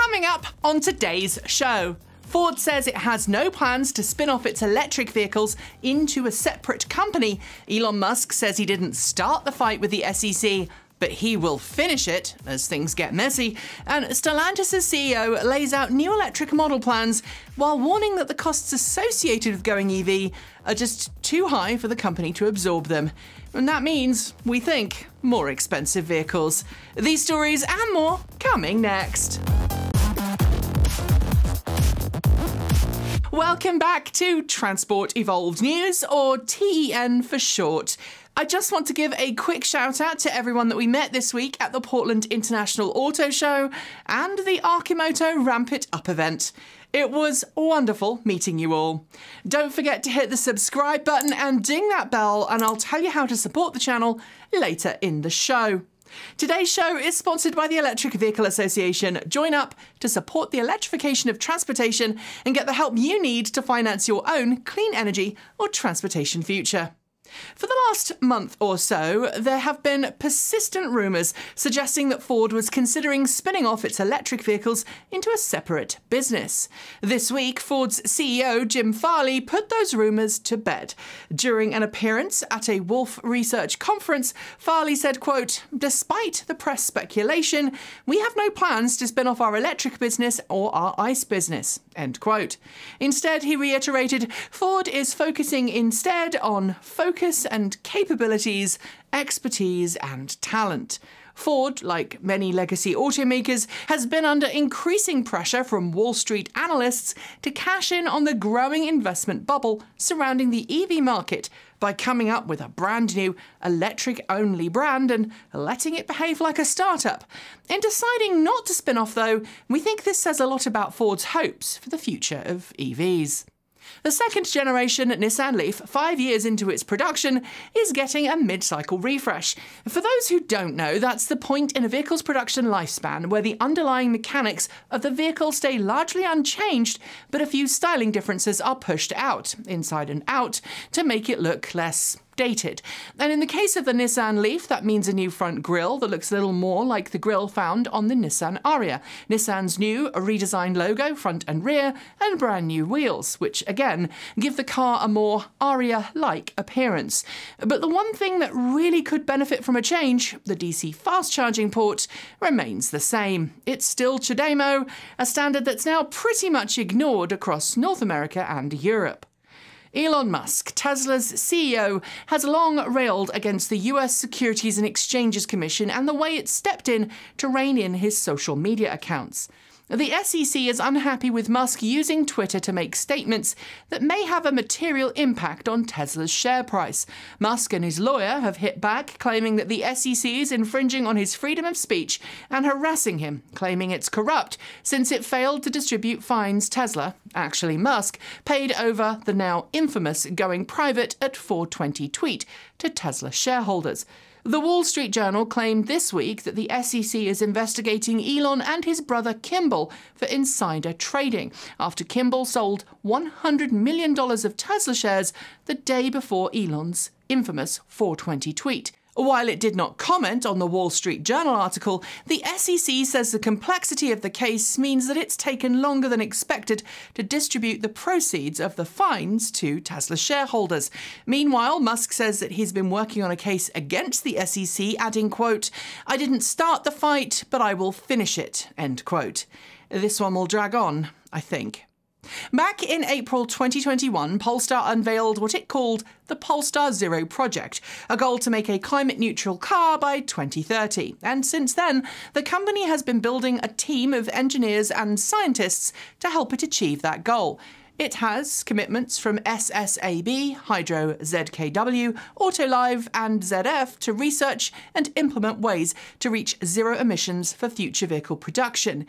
Coming up on today's show, Ford says it has no plans to spin off its electric vehicles into a separate company. Elon Musk says he didn't start the fight with the SEC, but he will finish it as things get messy. And Stellantis' CEO lays out new electric model plans while warning that the costs associated with going EV are just too high for the company to absorb them. And that means, we think, more expensive vehicles. These stories and more coming next. Welcome back to Transport Evolved News, or TEN for short. I just want to give a quick shout out to everyone that we met this week at the Portland International Auto Show and the Archimoto Ramp It Up event. It was wonderful meeting you all. Don't forget to hit the subscribe button and ding that bell, and I'll tell you how to support the channel later in the show. Today's show is sponsored by the Electric Vehicle Association. Join up to support the electrification of transportation and get the help you need to finance your own clean energy or transportation future. For the last month or so, there have been persistent rumours suggesting that Ford was considering spinning off its electric vehicles into a separate business. This week, Ford's CEO, Jim Farley, put those rumours to bed. During an appearance at a Wolf Research conference, Farley said, quote, "Despite the press speculation, we have no plans to spin off our electric business or our ICE business," end quote. Instead, he reiterated, Ford is focusing instead on focus and capabilities, expertise and talent. Ford, like many legacy automakers, has been under increasing pressure from Wall Street analysts to cash in on the growing investment bubble surrounding the EV market by coming up with a brand new electric-only brand and letting it behave like a startup. In deciding not to spin off, though, we think this says a lot about Ford's hopes for the future of EVs. The second-generation Nissan LEAF, 5 years into its production, is getting a mid-cycle refresh. For those who don't know, that's the point in a vehicle's production lifespan where the underlying mechanics of the vehicle stay largely unchanged, but a few styling differences are pushed out, inside and out, to make it look less dated. And in the case of the Nissan LEAF, that means a new front grille that looks a little more like the grille found on the Nissan Ariya, Nissan's new redesigned logo, front and rear, and brand new wheels, which again give the car a more Ariya-like appearance. But the one thing that really could benefit from a change, the DC fast charging port, remains the same. It's still CHAdeMO, a standard that's now pretty much ignored across North America and Europe. Elon Musk, Tesla's CEO, has long railed against the US Securities and Exchanges Commission and the way it stepped in to rein in his social media accounts. The SEC is unhappy with Musk using Twitter to make statements that may have a material impact on Tesla's share price. Musk and his lawyer have hit back, claiming that the SEC is infringing on his freedom of speech and harassing him, claiming it's corrupt since it failed to distribute fines Tesla, actually Musk, paid over the now infamous going private at 420 tweet to Tesla shareholders. The Wall Street Journal claimed this week that the SEC is investigating Elon and his brother Kimball for insider trading, after Kimball sold $100 million of Tesla shares the day before Elon's infamous 420 tweet. While it did not comment on the Wall Street Journal article, the SEC says the complexity of the case means that it's taken longer than expected to distribute the proceeds of the fines to Tesla shareholders. Meanwhile, Musk says that he's been working on a case against the SEC, adding, quote, "I didn't start the fight, but I will finish it," end quote. This one will drag on, I think. Back in April 2021, Polestar unveiled what it called the Polestar Zero project, a goal to make a climate-neutral car by 2030. And since then, the company has been building a team of engineers and scientists to help it achieve that goal. It has commitments from SSAB, Hydro, ZKW, Autoliv and ZF to research and implement ways to reach zero emissions for future vehicle production.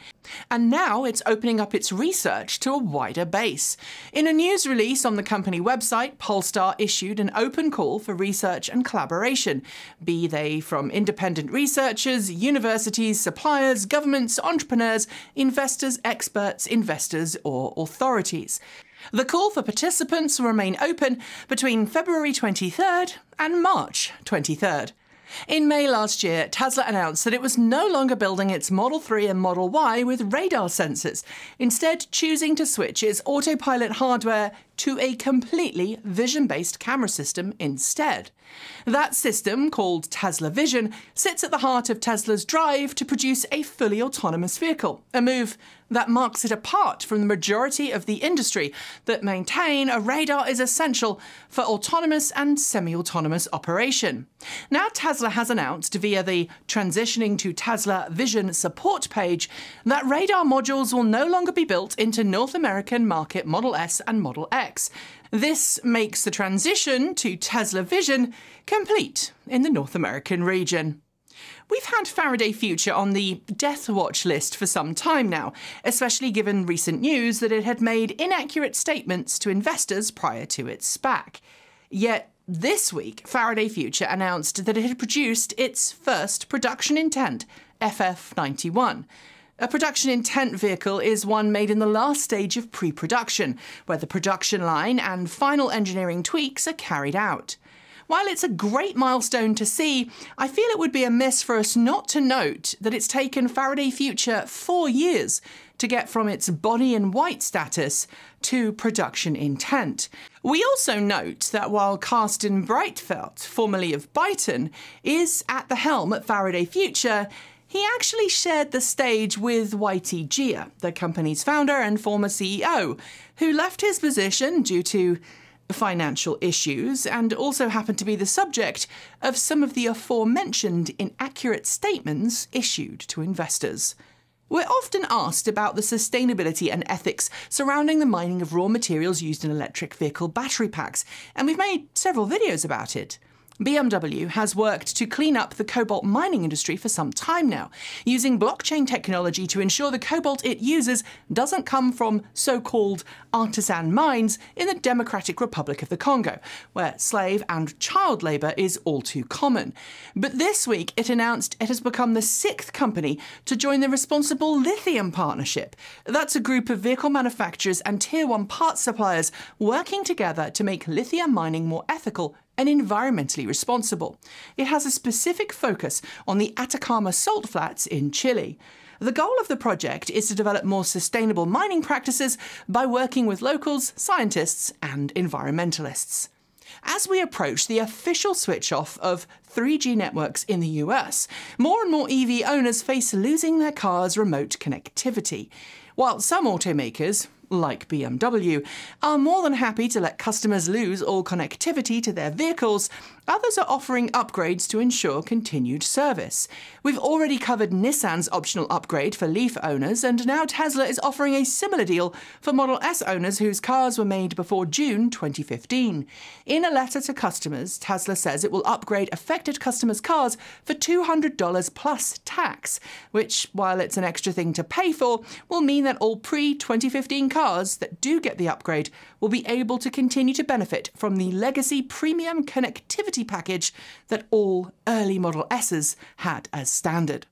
And now it's opening up its research to a wider base. In a news release on the company website, Polestar issued an open call for research and collaboration, be they from independent researchers, universities, suppliers, governments, entrepreneurs, investors, experts, investors, or authorities. The call for participants will remain open between February 23rd and March 23rd. In May last year, Tesla announced that it was no longer building its Model 3 and Model Y with radar sensors, instead choosing to switch its autopilot hardware to a completely vision-based camera system instead. That system, called Tesla Vision, sits at the heart of Tesla's drive to produce a fully autonomous vehicle, a move that marks it apart from the majority of the industry that maintain a radar is essential for autonomous and semi-autonomous operation. Now Tesla has announced via the Transitioning to Tesla Vision support page that radar modules will no longer be built into North American market Model S and Model X. This makes the transition to Tesla Vision complete in the North American region. We've had Faraday Future on the death watch list for some time now, especially given recent news that it had made inaccurate statements to investors prior to its SPAC. Yet this week, Faraday Future announced that it had produced its first production intent, FF91. A production intent vehicle is one made in the last stage of pre-production, where the production line and final engineering tweaks are carried out. While it's a great milestone to see, I feel it would be amiss for us not to note that it's taken Faraday Future 4 years to get from its body in white status to production intent. We also note that while Carsten Breitfeld, formerly of Byton, is at the helm at Faraday Future, he actually shared the stage with Giga, the company's founder and former CEO, who left his position due to financial issues and also happened to be the subject of some of the aforementioned inaccurate statements issued to investors. We're often asked about the sustainability and ethics surrounding the mining of raw materials used in electric vehicle battery packs, and we've made several videos about it. BMW has worked to clean up the cobalt mining industry for some time now, using blockchain technology to ensure the cobalt it uses doesn't come from so-called artisan mines in the Democratic Republic of the Congo, where slave and child labour is all too common. But this week it announced it has become the 6th company to join the Responsible Lithium Partnership. That's a group of vehicle manufacturers and Tier 1 parts suppliers working together to make lithium mining more ethical and environmentally responsible. It has a specific focus on the Atacama salt flats in Chile. The goal of the project is to develop more sustainable mining practices by working with locals, scientists, and environmentalists. As we approach the official switch-off of 3G networks in the US, more and more EV owners face losing their cars' remote connectivity. While some automakers, like BMW, are more than happy to let customers lose all connectivity to their vehicles, others are offering upgrades to ensure continued service. We've already covered Nissan's optional upgrade for LEAF owners, and now Tesla is offering a similar deal for Model S owners whose cars were made before June 2015. In a letter to customers, Tesla says it will upgrade affected customers' cars for $200 plus tax, which, while it's an extra thing to pay for, will mean that all pre-2015 cars that do get the upgrade will be able to continue to benefit from the legacy premium connectivity package that all early Model S's had as standard.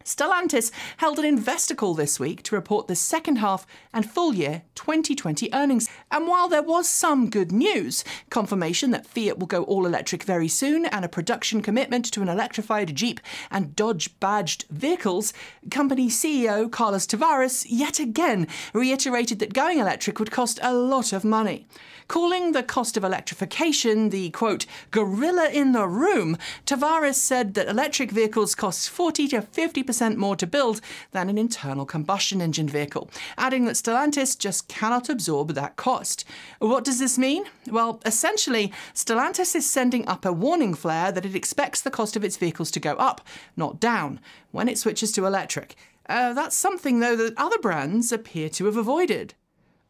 Stellantis held an investor call this week to report the second half and full year 2020 earnings. And while there was some good news, confirmation that Fiat will go all electric very soon and a production commitment to an electrified Jeep and Dodge badged vehicles, company CEO Carlos Tavares yet again reiterated that going electric would cost a lot of money. Calling the cost of electrification the, quote, gorilla in the room, Tavares said that electric vehicles cost 40 to 50% more to build than an internal combustion engine vehicle, adding that Stellantis just cannot absorb that cost. What does this mean? Well, essentially, Stellantis is sending up a warning flare that it expects the cost of its vehicles to go up, not down, when it switches to electric. That's something, though, that other brands appear to have avoided.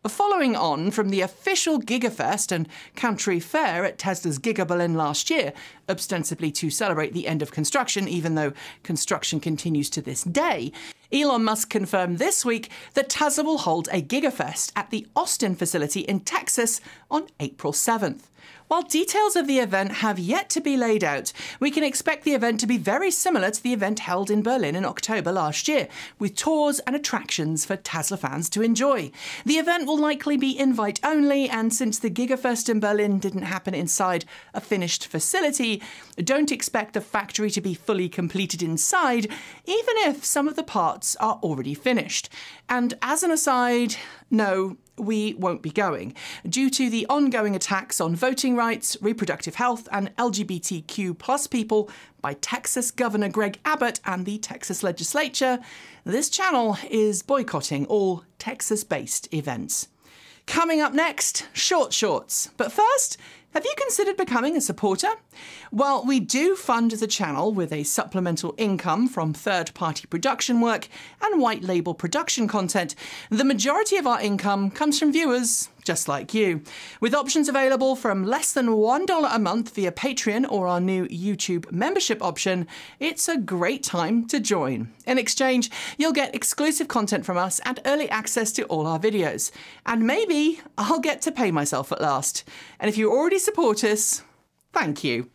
Following on from the official GigaFest and country fair at Tesla's Giga Berlin last year, ostensibly to celebrate the end of construction, even though construction continues to this day, Elon Musk confirmed this week that Tesla will hold a GigaFest at the Austin facility in Texas on April 7th. While details of the event have yet to be laid out, we can expect the event to be very similar to the event held in Berlin in October last year, with tours and attractions for Tesla fans to enjoy. The event will likely be invite-only, and since the GigaFest in Berlin didn't happen inside a finished facility, i.e. don't expect the factory to be fully completed inside, even if some of the parts are already finished. And as an aside, no, we won't be going, due to the ongoing attacks on voting rights, reproductive health, and LGBTQ+ people by Texas Governor Greg Abbott and the Texas legislature. This channel is boycotting all Texas-based events. Coming up next, short shorts. But first, have you considered becoming a supporter? Well, we do fund the channel with a supplemental income from third-party production work and white label production content. The majority of our income comes from viewers just like you, with options available from less than $1 a month via Patreon or our new YouTube membership option. It's a great time to join. In exchange, you'll get exclusive content from us and early access to all our videos. And maybe I'll get to pay myself at last. And if you already support us, thank you.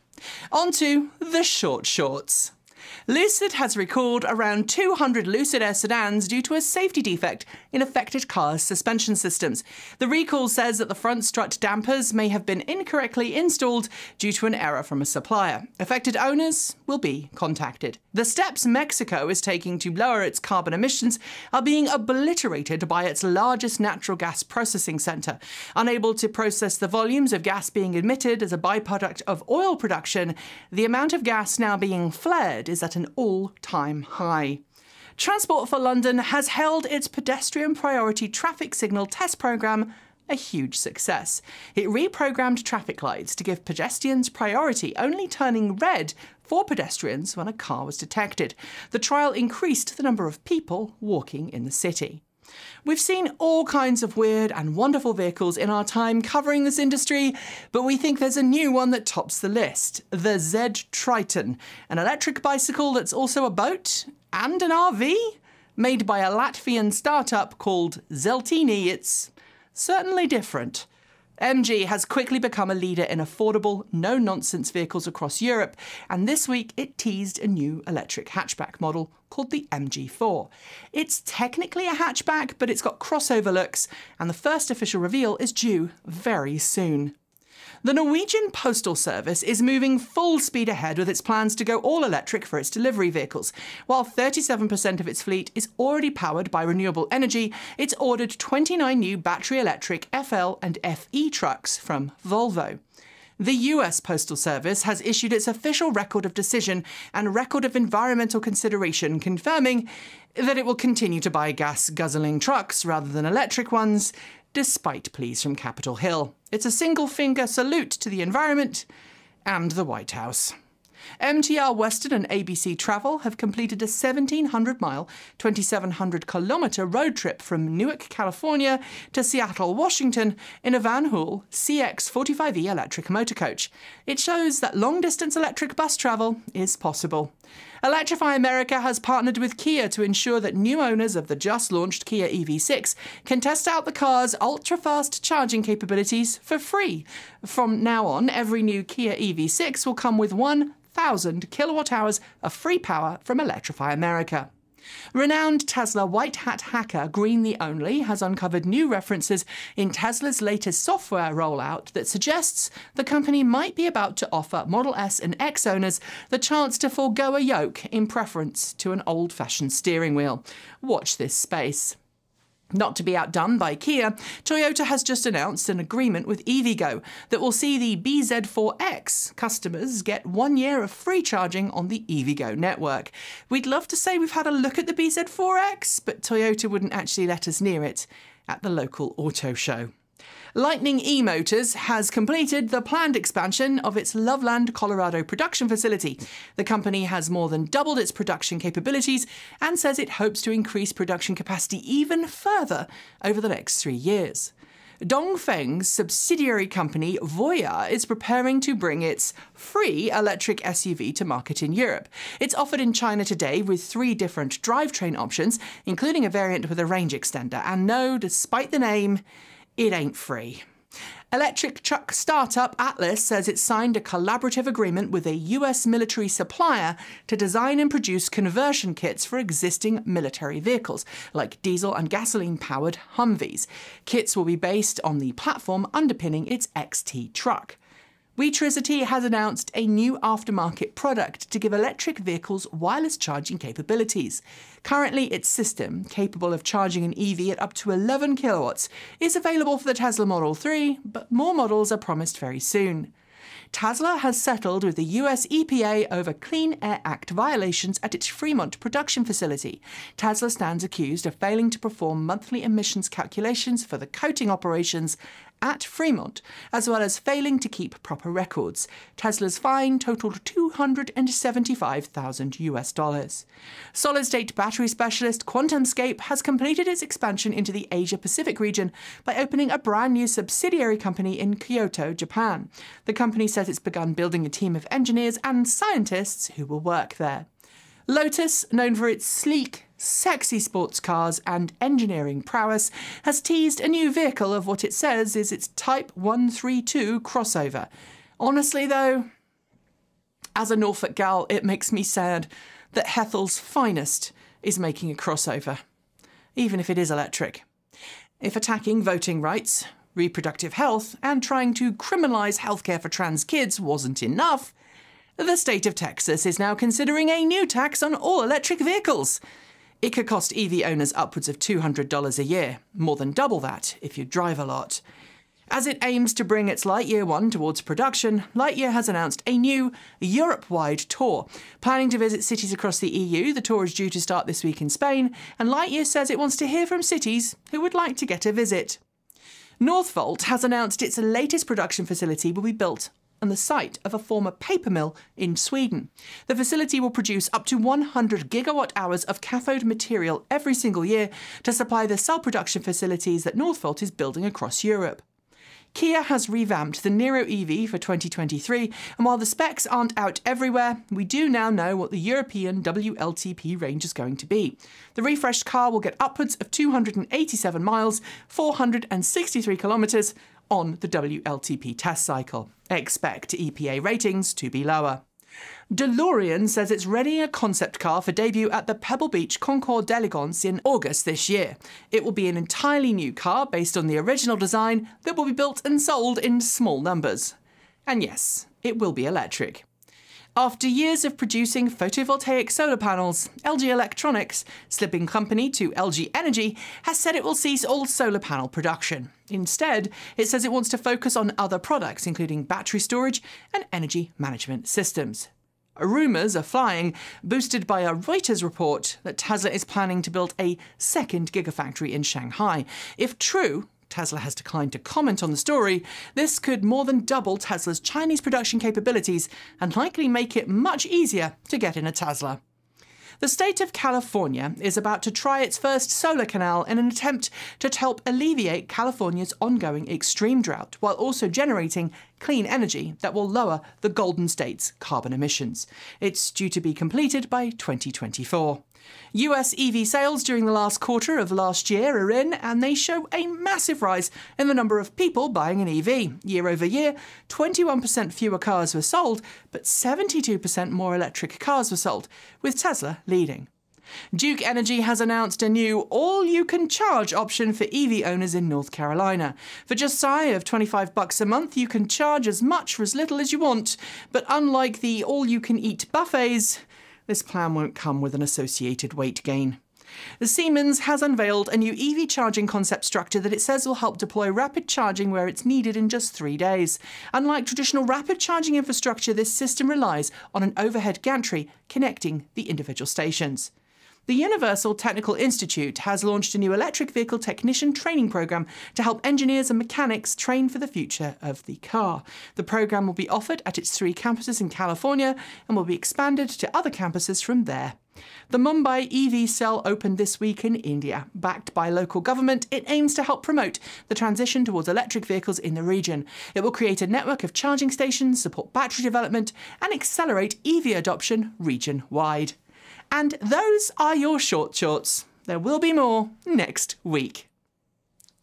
On to the short shorts. Lucid has recalled around 200 Lucid Air Sedans due to a safety defect in affected cars' suspension systems. The recall says that the front strut dampers may have been incorrectly installed due to an error from a supplier. Affected owners will be contacted. The steps Mexico is taking to lower its carbon emissions are being obliterated by its largest natural gas processing centre. Unable to process the volumes of gas being emitted as a byproduct of oil production, the amount of gas now being flared is at an all-time high. Transport for London has held its pedestrian priority traffic signal test programme a huge success. It reprogrammed traffic lights to give pedestrians priority, only turning red for pedestrians when a car was detected. The trial increased the number of people walking in the city. We've seen all kinds of weird and wonderful vehicles in our time covering this industry, but we think there's a new one that tops the list. The Z Triton, an electric bicycle that's also a boat and an RV? Made by a Latvian startup called Zeltini, it's certainly different. MG has quickly become a leader in affordable, no-nonsense vehicles across Europe, and this week it teased a new electric hatchback model called the MG4. It's technically a hatchback, but it's got crossover looks, and the first official reveal is due very soon. The Norwegian postal service is moving full speed ahead with its plans to go all electric for its delivery vehicles. While 37% of its fleet is already powered by renewable energy, it's ordered 29 new battery electric FL and FE trucks from Volvo. The US Postal Service has issued its official record of decision and record of environmental consideration, confirming that it will continue to buy gas-guzzling trucks rather than electric ones, despite pleas from Capitol Hill. It's a single-finger salute to the environment and the White House. MTR Western and ABC Travel have completed a 1,700-mile, 2,700-kilometre road trip from Newark, California to Seattle, Washington in a VanHool CX45 E electric motor coach. It shows that long-distance electric bus travel is possible. Electrify America has partnered with Kia to ensure that new owners of the just-launched Kia EV6 can test out the car's ultra-fast charging capabilities for free. From now on, every new Kia EV6 will come with 1,000 kilowatt-hours of free power from Electrify America. Renowned Tesla white hat hacker Green the Only has uncovered new references in Tesla's latest software rollout that suggests the company might be about to offer Model S and X owners the chance to forego a yoke in preference to an old-fashioned steering wheel. Watch this space. Not to be outdone by Kia, Toyota has just announced an agreement with EVgo that will see the BZ4X customers get 1 year of free charging on the EVgo network. We'd love to say we've had a look at the BZ4X, but Toyota wouldn't actually let us near it at the local auto show. Lightning E-Motors has completed the planned expansion of its Loveland, Colorado production facility. The company has more than doubled its production capabilities and says it hopes to increase production capacity even further over the next 3 years. Dongfeng's subsidiary company Voya is preparing to bring its free electric SUV to market in Europe. It's offered in China today with 3 different drivetrain options, including a variant with a range extender. And no, despite the name, it ain't free. Electric truck startup Atlas says it signed a collaborative agreement with a US military supplier to design and produce conversion kits for existing military vehicles, like diesel and gasoline-powered Humvees. Kits will be based on the platform underpinning its XT truck. Wetricity has announced a new aftermarket product to give electric vehicles wireless charging capabilities. Currently, its system, capable of charging an EV at up to 11 kilowatts, is available for the Tesla Model 3, but more models are promised very soon. Tesla has settled with the US EPA over Clean Air Act violations at its Fremont production facility. Tesla stands accused of failing to perform monthly emissions calculations for the coating operations at Fremont, as well as failing to keep proper records. Tesla's fine totaled $275,000. Solid-state battery specialist QuantumScape has completed its expansion into the Asia-Pacific region by opening a brand new subsidiary company in Kyoto, Japan. The company says it's begun building a team of engineers and scientists who will work there. Lotus, known for its sleek, sexy sports cars and engineering prowess, has teased a new vehicle of what it says is its Type 132 crossover. Honestly, though, as a Norfolk gal, it makes me sad that Hethel's finest is making a crossover, even if it is electric. If attacking voting rights, reproductive health, and trying to criminalise healthcare for trans kids wasn't enough, the state of Texas is now considering a new tax on all electric vehicles. It could cost EV owners upwards of $200 a year, more than double that if you drive a lot. As it aims to bring its Lightyear One towards production, Lightyear has announced a new Europe-wide tour. Planning to visit cities across the EU, the tour is due to start this week in Spain, and Lightyear says it wants to hear from cities who would like to get a visit. Northvolt has announced its latest production facility will be built on the site of a former paper mill in Sweden. The facility will produce up to 100 gigawatt-hours of cathode material every single year to supply the cell production facilities that Northvolt is building across Europe. Kia has revamped the Niro EV for 2023, and while the specs aren't out everywhere, we do now know what the European WLTP range is going to be. The refreshed car will get upwards of 287 miles, 463 kilometres, on the WLTP test cycle. Expect EPA ratings to be lower. DeLorean says it's readying a concept car for debut at the Pebble Beach Concours d'Elegance in August this year. It will be an entirely new car based on the original design that will be built and sold in small numbers. And yes, it will be electric. After years of producing photovoltaic solar panels, LG Electronics, slipping company to LG Energy, has said it will cease all solar panel production. Instead, it says it wants to focus on other products, including battery storage and energy management systems. Rumours are flying, boosted by a Reuters report that Tesla is planning to build a second gigafactory in Shanghai. If true, Tesla has declined to comment on the story. This could more than double Tesla's Chinese production capabilities and likely make it much easier to get in a Tesla. The state of California is about to try its first solar canal in an attempt to help alleviate California's ongoing extreme drought, while also generating clean energy that will lower the Golden State's carbon emissions. It's due to be completed by 2024. US EV sales during the last quarter of last year are in, and they show a massive rise in the number of people buying an EV. Year over year, 21% fewer cars were sold, but 72% more electric cars were sold, with Tesla leading. Duke Energy has announced a new all-you-can-charge option for EV owners in North Carolina. For just shy of $25 a month, you can charge as much or as little as you want, but unlike the all-you-can-eat buffets, this plan won't come with an associated weight gain. The Siemens has unveiled a new EV charging concept structure that it says will help deploy rapid charging where it's needed in just 3 days. Unlike traditional rapid charging infrastructure, this system relies on an overhead gantry connecting the individual stations. The Universal Technical Institute has launched a new electric vehicle technician training program to help engineers and mechanics train for the future of the car. The program will be offered at its 3 campuses in California and will be expanded to other campuses from there. The Mumbai EV cell opened this week in India. Backed by local government, it aims to help promote the transition towards electric vehicles in the region. It will create a network of charging stations, support battery development, and accelerate EV adoption region-wide. And those are your shorts. There will be more next week.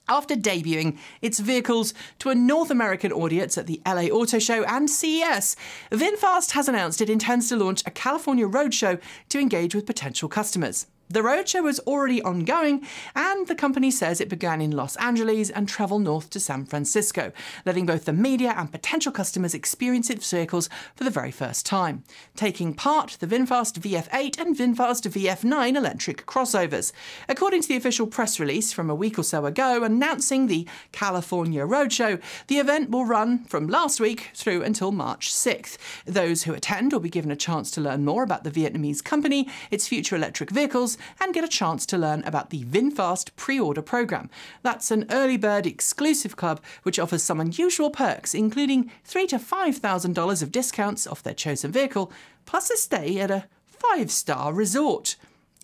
After debuting its vehicles to a North American audience at the LA Auto Show and CES, Vinfast has announced it intends to launch a California roadshow to engage with potential customers. The roadshow was already ongoing, and the company says it began in Los Angeles and travelled north to San Francisco, letting both the media and potential customers experience its vehicles for the very first time. Taking part, the Vinfast VF8 and Vinfast VF9 electric crossovers. According to the official press release from a week or so ago announcing the California roadshow, the event will run from last week through until March 6th. Those who attend will be given a chance to learn more about the Vietnamese company, its future electric vehicles, and get a chance to learn about the VinFast pre-order program. That's an early bird exclusive club which offers some unusual perks, including $3,000 to $5,000 of discounts off their chosen vehicle, plus a stay at a 5-star resort.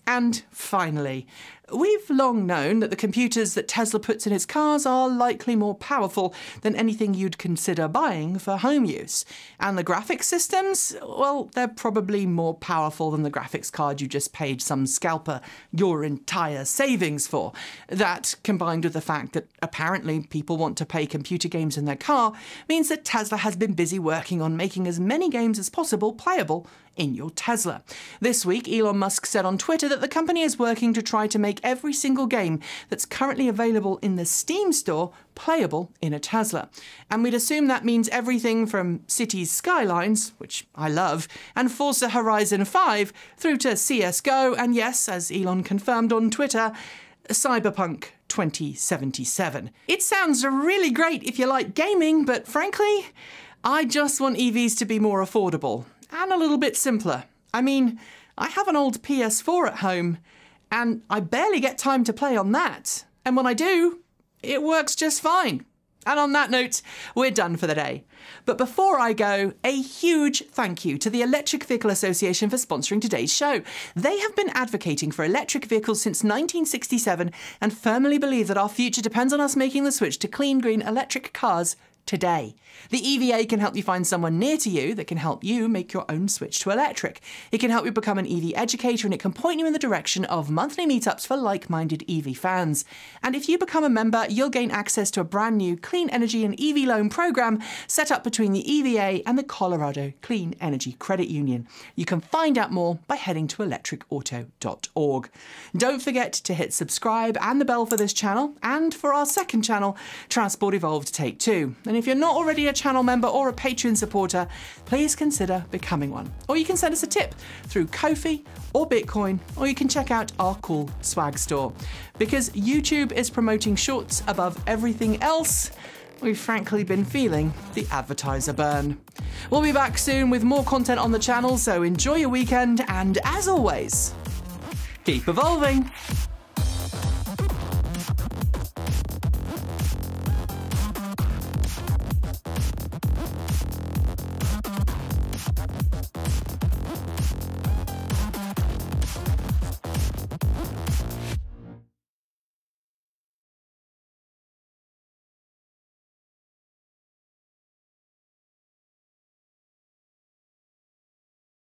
And finally, we've long known that the computers that Tesla puts in its cars are likely more powerful than anything you'd consider buying for home use. And the graphics systems, well, they're probably more powerful than the graphics card you just paid some scalper your entire savings for. That, combined with the fact that apparently people want to play computer games in their car, means that Tesla has been busy working on making as many games as possible playable in your Tesla. This week, Elon Musk said on Twitter that the company is working to try to make every single game that's currently available in the Steam store playable in a Tesla. And we'd assume that means everything from Cities Skylines, which I love, and Forza Horizon 5, through to CSGO, and yes, as Elon confirmed on Twitter, Cyberpunk 2077. It sounds really great if you like gaming, but frankly, I just want EVs to be more affordable and a little bit simpler. I mean, I have an old PS4 at home, and I barely get time to play on that. And when I do, it works just fine. And on that note, we're done for the day. But before I go, a huge thank you to the Electric Vehicle Association for sponsoring today's show. They have been advocating for electric vehicles since 1967 and firmly believe that our future depends on us making the switch to clean, green electric cars today. The EVA can help you find someone near to you that can help you make your own switch to electric. It can help you become an EV educator, and it can point you in the direction of monthly meetups for like-minded EV fans. And if you become a member, you'll gain access to a brand new clean energy and EV loan program set up between the EVA and the Colorado Clean Energy Credit Union. You can find out more by heading to electricauto.org. Don't forget to hit subscribe and the bell for this channel, and for our second channel, Transport Evolved Take 2. And if you're not already a channel member or a Patreon supporter, please consider becoming one. Or you can send us a tip through Ko-fi or Bitcoin, or you can check out our cool swag store. Because YouTube is promoting shorts above everything else, we've frankly been feeling the advertiser burn. We'll be back soon with more content on the channel, so enjoy your weekend, and as always, keep evolving.